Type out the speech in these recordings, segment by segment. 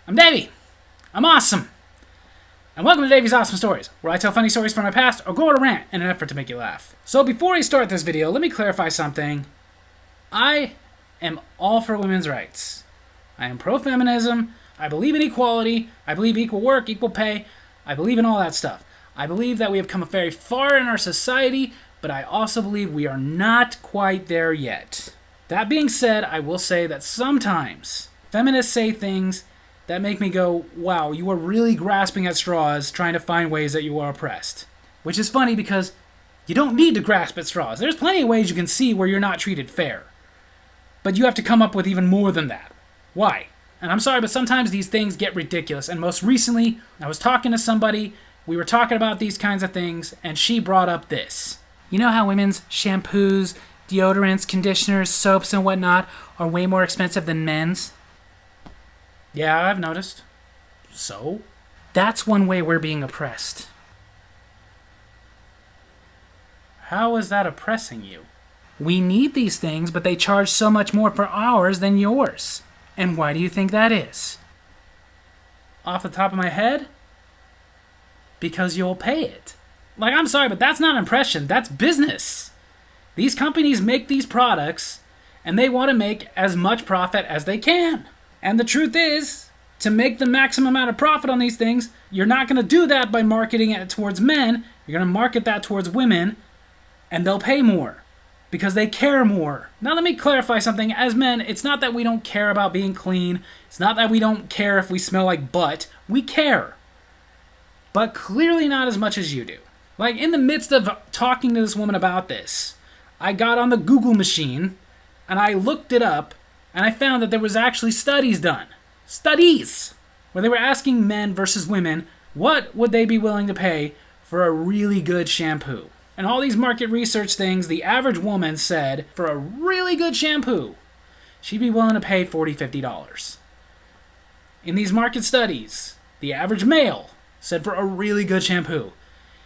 I'm Davy. I'm awesome. And welcome to Davy's Awesome Stories, where I tell funny stories from my past or go on a rant in an effort to make you laugh. So before I start this video, let me clarify something. I am all for women's rights. I am pro-feminism. I believe in equality. I believe equal work, equal pay. I believe in all that stuff. I believe that we have come very far in our society, but I also believe we are not quite there yet. That being said, I will say that sometimes feminists say things that make me go, wow, you are really grasping at straws trying to find ways that you are oppressed. Which is funny because you don't need to grasp at straws. There's plenty of ways you can see where you're not treated fair. But you have to come up with even more than that. Why? And I'm sorry, but sometimes these things get ridiculous. And most recently, I was talking to somebody, we were talking about these kinds of things, and she brought up this. You know how women's shampoos, deodorants, conditioners, soaps, and whatnot are way more expensive than men's? Yeah, I've noticed. So? That's one way we're being oppressed. How is that oppressing you? We need these things, but they charge so much more for ours than yours. And why do you think that is? Off the top of my head? Because you'll pay it. Like, I'm sorry, but that's not impression. That's business. These companies make these products, and they want to make as much profit as they can. And the truth is, to make the maximum amount of profit on these things, you're not going to do that by marketing it towards men. You're going to market that towards women, and they'll pay more because they care more. Now let me clarify something. As men, it's not that we don't care about being clean. It's not that we don't care if we smell like butt. We care. But clearly not as much as you do. Like, in the midst of talking to this woman about this, I got on the Google machine, and I looked it up, and I found that there was actually studies done. Studies! Where they were asking men versus women, what would they be willing to pay for a really good shampoo? And all these market research things, the average woman said, for a really good shampoo, she'd be willing to pay $40, $50. In these market studies, the average male said for a really good shampoo,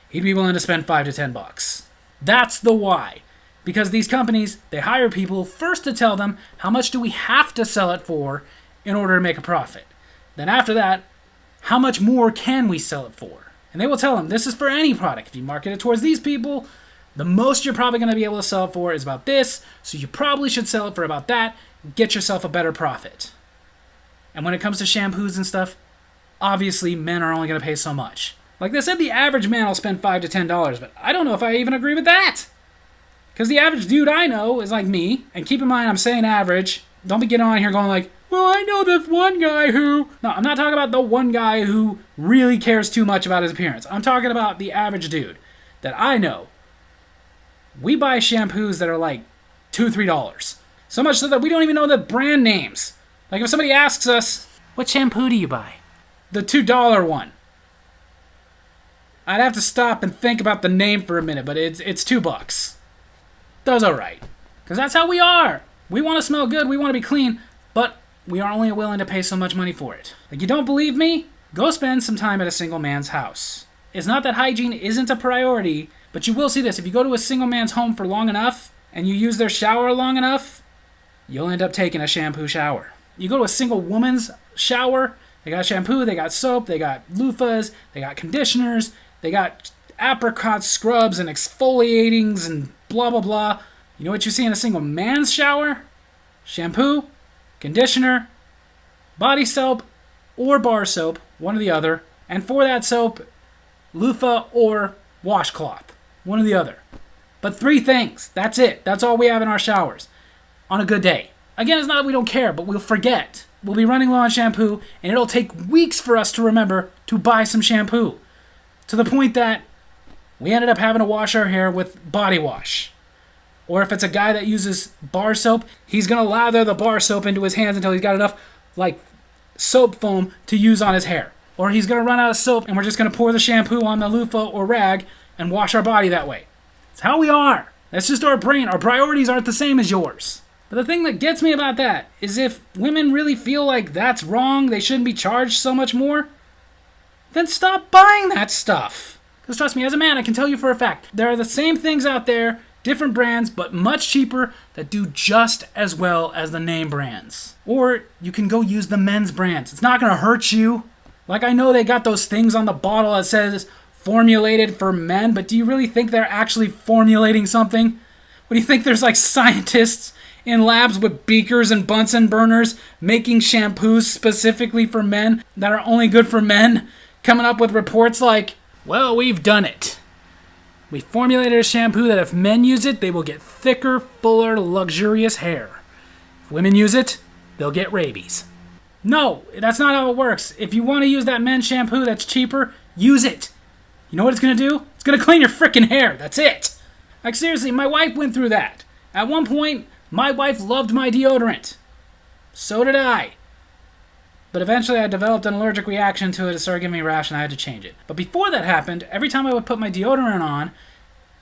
he'd be willing to spend $5 to $10. That's the why. Because these companies, they hire people first to tell them how much do we have to sell it for in order to make a profit. Then after that, how much more can we sell it for? And they will tell them, this is for any product. If you market it towards these people, the most you're probably going to be able to sell it for is about this, so you probably should sell it for about that, get yourself a better profit. And when it comes to shampoos and stuff, obviously men are only going to pay so much. Like they said, the average man will spend $5 to $10, but I don't know if I even agree with that. Because the average dude I know is like me, and keep in mind I'm saying average. Don't be getting on here going like, well, I know this one guy who... No, I'm not talking about the one guy who really cares too much about his appearance. I'm talking about the average dude that I know. We buy shampoos that are like $2, $3. So much so that we don't even know the brand names. Like if somebody asks us, what shampoo do you buy? The $2 one. I'd have to stop and think about the name for a minute, but it's $2. Those are right. Because that's how we are. We want to smell good, we want to be clean, but we are only willing to pay so much money for it. Like, you don't believe me? Go spend some time at a single man's house. It's not that hygiene isn't a priority, but you will see this. If you go to a single man's home for long enough, and you use their shower long enough, you'll end up taking a shampoo shower. You go to a single woman's shower, they got shampoo, they got soap, they got loofahs, they got conditioners, they got apricot scrubs and exfoliatings and blah, blah, blah. You know what you see in a single man's shower? Shampoo, conditioner, body soap, or bar soap, one or the other. And for that soap, loofah or washcloth, one or the other. But 3 things. That's it. That's all we have in our showers on a good day. Again, it's not that we don't care, but we'll forget. We'll be running low on shampoo, and it'll take weeks for us to remember to buy some shampoo. To the point that we ended up having to wash our hair with body wash. Or if it's a guy that uses bar soap, he's going to lather the bar soap into his hands until he's got enough, like, soap foam to use on his hair. Or he's going to run out of soap and we're just going to pour the shampoo on the loofah or rag and wash our body that way. It's how we are. That's just our brain. Our priorities aren't the same as yours. But the thing that gets me about that is if women really feel like that's wrong, they shouldn't be charged so much more, then stop buying that stuff. Because trust me, as a man, I can tell you for a fact, there are the same things out there Different brands, but much cheaper, that do just as well as the name brands. Or you can go use the men's brands. It's not going to hurt you. Like, I know they got those things on the bottle that says formulated for men, but do you really think they're actually formulating something? What do you think? There's like scientists in labs with beakers and Bunsen burners making shampoos specifically for men that are only good for men, coming up with reports like, well, we've done it. We formulated a shampoo that if men use it, they will get thicker, fuller, luxurious hair. If women use it, they'll get rabies. No, that's not how it works. If you want to use that men's shampoo that's cheaper, use it. You know what it's going to do? It's going to clean your frickin' hair. That's it. Like, seriously, my wife went through that. At one point, my wife loved my deodorant. So did I. But eventually I developed an allergic reaction to it. It started giving me a rash and I had to change it. But before that happened, every time I would put my deodorant on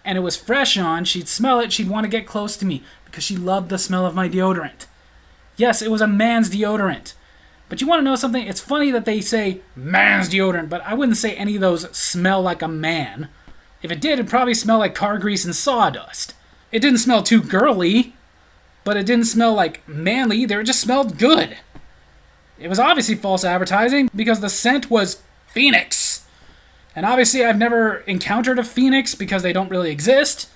and it was fresh on, she'd smell it, she'd want to get close to me because she loved the smell of my deodorant. Yes, it was a man's deodorant. But you want to know something? It's funny that they say man's deodorant, but I wouldn't say any of those smell like a man. If it did, it'd probably smell like car grease and sawdust. It didn't smell too girly, but it didn't smell like manly either. It just smelled good. It was obviously false advertising because the scent was Phoenix. And obviously I've never encountered a Phoenix because they don't really exist.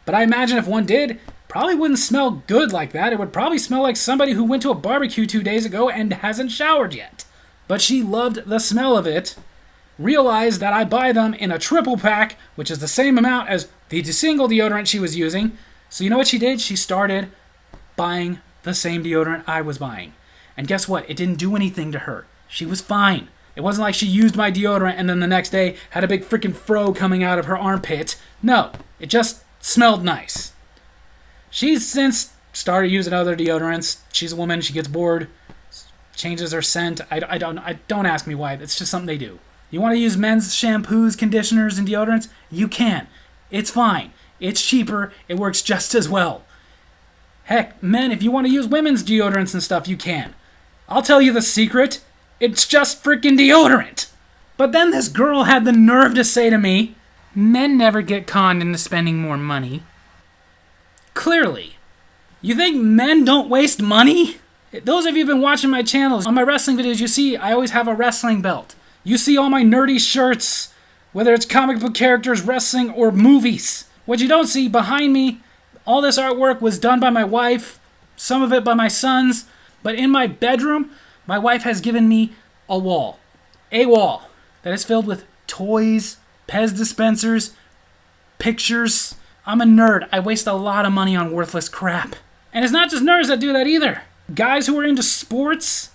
But I imagine if one did, probably wouldn't smell good like that. It would probably smell like somebody who went to a barbecue 2 days ago and hasn't showered yet. But she loved the smell of it, realized that I buy them in a triple pack, which is the same amount as the single deodorant she was using. So you know what she did? She started buying the same deodorant I was buying. And guess what? It didn't do anything to her. She was fine. It wasn't like she used my deodorant and then the next day had a big freaking fro coming out of her armpit. No, it just smelled nice. She's since started using other deodorants. She's a woman. She gets bored, changes her scent. I don't ask me why. It's just something they do. You want to use men's shampoos, conditioners, and deodorants? You can. It's fine. It's cheaper. It works just as well. Heck, men, if you want to use women's deodorants and stuff, you can. I'll tell you the secret. It's just freaking deodorant. But then this girl had the nerve to say to me, men never get conned into spending more money. Clearly. You think men don't waste money? Those of you who've been watching my channels, on my wrestling videos, you see I always have a wrestling belt. You see all my nerdy shirts, whether it's comic book characters, wrestling, or movies. What you don't see behind me, all this artwork was done by my wife, some of it by my sons, but in my bedroom, my wife has given me a wall that is filled with toys, Pez dispensers, pictures. I'm a nerd. I waste a lot of money on worthless crap. And it's not just nerds that do that either. Guys who are into sports,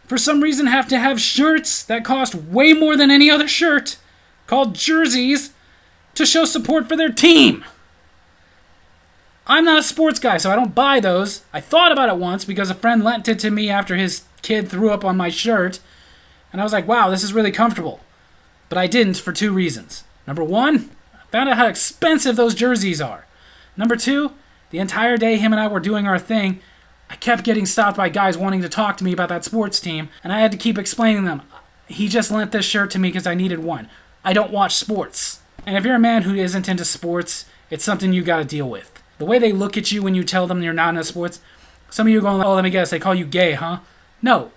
for some reason, have to have shirts that cost way more than any other shirt, called jerseys, to show support for their team. I'm not a sports guy, so I don't buy those. I thought about it once because a friend lent it to me after his kid threw up on my shirt. And I was like, wow, this is really comfortable. But I didn't for 2 reasons. Number 1, I found out how expensive those jerseys are. Number 2, the entire day him and I were doing our thing, I kept getting stopped by guys wanting to talk to me about that sports team, and I had to keep explaining to them, he just lent this shirt to me because I needed one. I don't watch sports. And if you're a man who isn't into sports, it's something you gotta deal with. The way they look at you when you tell them you're not into sports, some of you are going, oh, let me guess, they call you gay, huh? No.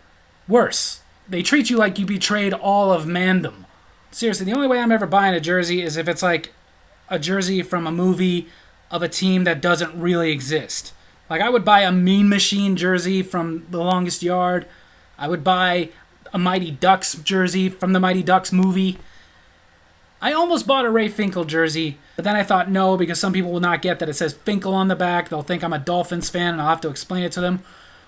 Worse. They treat you like you betrayed all of mandom. Seriously, the only way I'm ever buying a jersey is if it's like a jersey from a movie of a team that doesn't really exist. Like, I would buy a Mean Machine jersey from The Longest Yard. I would buy a Mighty Ducks jersey from the Mighty Ducks movie. I almost bought a Ray Finkel jersey, but then I thought no, because some people will not get that it says Finkel on the back. They'll think I'm a Dolphins fan, and I'll have to explain it to them.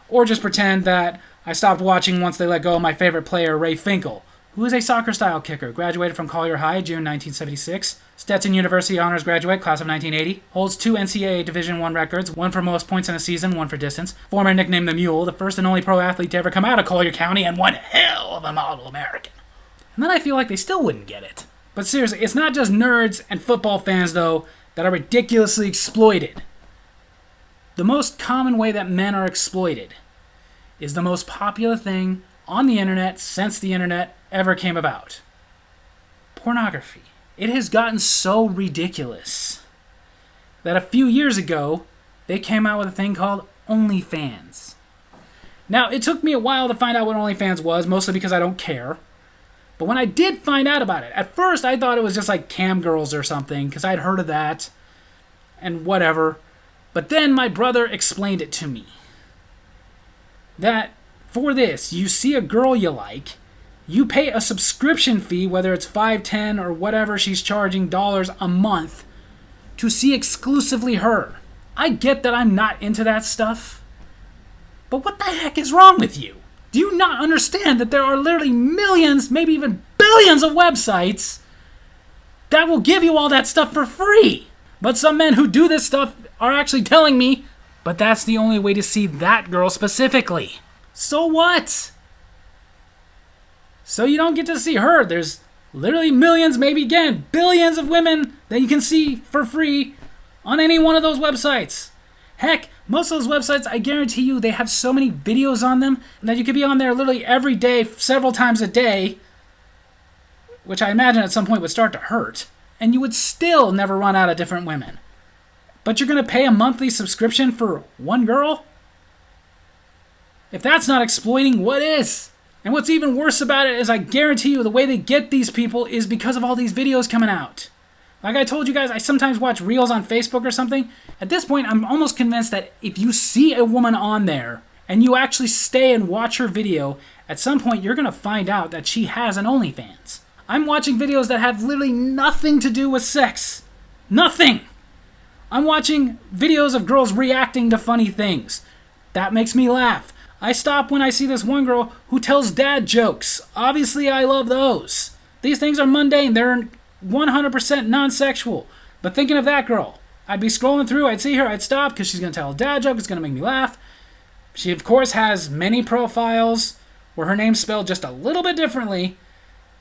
Or just pretend that I stopped watching once they let go of my favorite player, Ray Finkel, who is a soccer-style kicker, graduated from Collier High, June 1976, Stetson University honors graduate, class of 1980, holds 2 NCAA Division I records, one for most points in a season, one for distance, former nicknamed the Mule, the first and only pro athlete to ever come out of Collier County, and one hell of a model American. And then I feel like they still wouldn't get it. But seriously, it's not just nerds and football fans, though, that are ridiculously exploited. The most common way that men are exploited is the most popular thing on the internet since the internet ever came about. Pornography. It has gotten so ridiculous that a few years ago, they came out with a thing called OnlyFans. Now, it took me a while to find out what OnlyFans was, mostly because I don't care. But when I did find out about it, at first I thought it was just like cam girls or something, because I'd heard of that, and whatever. But then my brother explained it to me. That for this, you see a girl you like, you pay a subscription fee, whether it's $5, $10, or whatever she's charging dollars a month, to see exclusively her. I get that I'm not into that stuff, but what the heck is wrong with you? Do you not understand that there are literally millions, maybe even billions of websites that will give you all that stuff for free? But some men who do this stuff are actually telling me, but that's the only way to see that girl specifically. So what? So you don't get to see her. There's literally millions, maybe again, billions of women that you can see for free on any one of those websites. Heck, most of those websites, I guarantee you, they have so many videos on them that you could be on there literally every day, several times a day, which I imagine at some point would start to hurt, and you would still never run out of different women. But you're going to pay a monthly subscription for one girl? If that's not exploiting, what is? And what's even worse about it is I guarantee you the way they get these people is because of all these videos coming out. Like I told you guys, I sometimes watch reels on Facebook or something. At this point, I'm almost convinced that if you see a woman on there and you actually stay and watch her video, at some point you're going to find out that she has an OnlyFans. I'm watching videos that have literally nothing to do with sex. Nothing! I'm watching videos of girls reacting to funny things. That makes me laugh. I stop when I see this one girl who tells dad jokes. Obviously, I love those. These things are mundane. They're 100% non-sexual. But thinking of that girl, I'd be scrolling through, I'd see her, I'd stop because she's going to tell a dad joke. It's going to make me laugh. She, of course, has many profiles where her name's spelled just a little bit differently.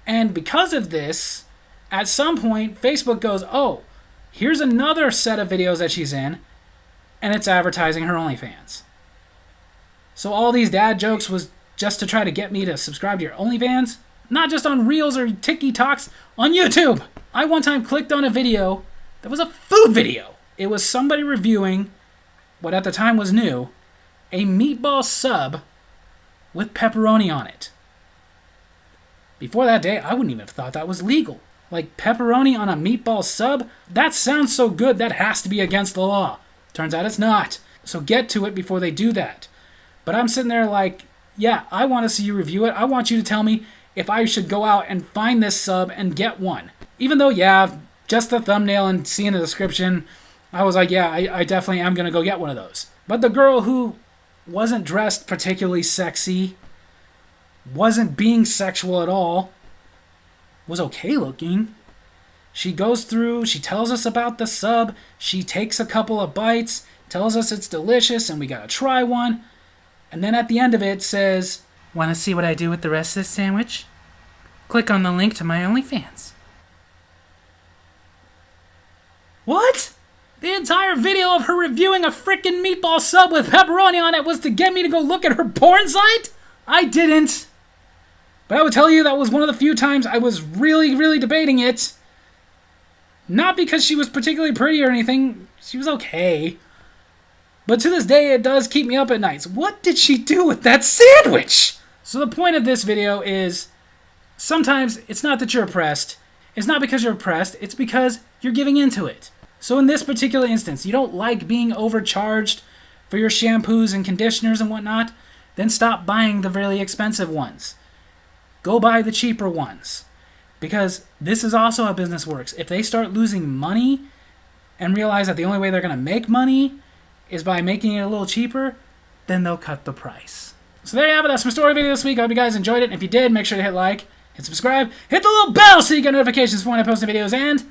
And because of this, at some point, Facebook goes, oh, here's another set of videos that she's in, and it's advertising her OnlyFans. So all these dad jokes was just to try to get me to subscribe to your OnlyFans? Not just on Reels or TikToks, on YouTube. I one time clicked on a video that was a food video. It was somebody reviewing what at the time was new, a meatball sub with pepperoni on it. Before that day, I wouldn't even have thought that was legal. Like pepperoni on a meatball sub? That sounds so good that has to be against the law. Turns out it's not. So get to it before they do that. But I'm sitting there like, yeah, I want to see you review it. I want you to tell me if I should go out and find this sub and get one. Even though, yeah, just the thumbnail and seeing the description, I was like, yeah, I definitely am going to go get one of those. But the girl who wasn't dressed particularly sexy, wasn't being sexual at all, was okay looking. She goes through, she tells us about the sub, she takes a couple of bites, tells us it's delicious and we got to try one. And then at the end of it says, want to see what I do with the rest of this sandwich? Click on the link to my OnlyFans. What? The entire video of her reviewing a frickin' meatball sub with pepperoni on it was to get me to go look at her porn site? I didn't. But I would tell you that was one of the few times I was really, really debating it. Not because she was particularly pretty or anything. She was okay. But to this day, it does keep me up at nights. What did she do with that sandwich? So the point of this video is, sometimes it's not that you're oppressed. It's not because you're oppressed. It's because you're giving into it. So in this particular instance, you don't like being overcharged for your shampoos and conditioners and whatnot, then stop buying the really expensive ones. Go buy the cheaper ones. Because this is also how business works. If they start losing money and realize that the only way they're going to make money is by making it a little cheaper, then they'll cut the price. So there you have it. That's my story video this week. I hope you guys enjoyed it. And if you did, make sure to hit like, hit subscribe, hit the little bell so you get notifications for when I post new videos, and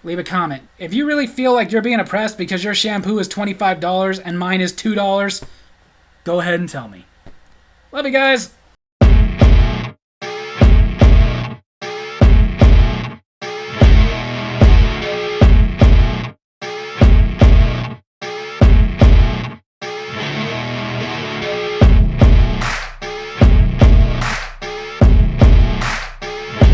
leave a comment. If you really feel like you're being oppressed because your shampoo is $25 and mine is $2, go ahead and tell me. Love you guys.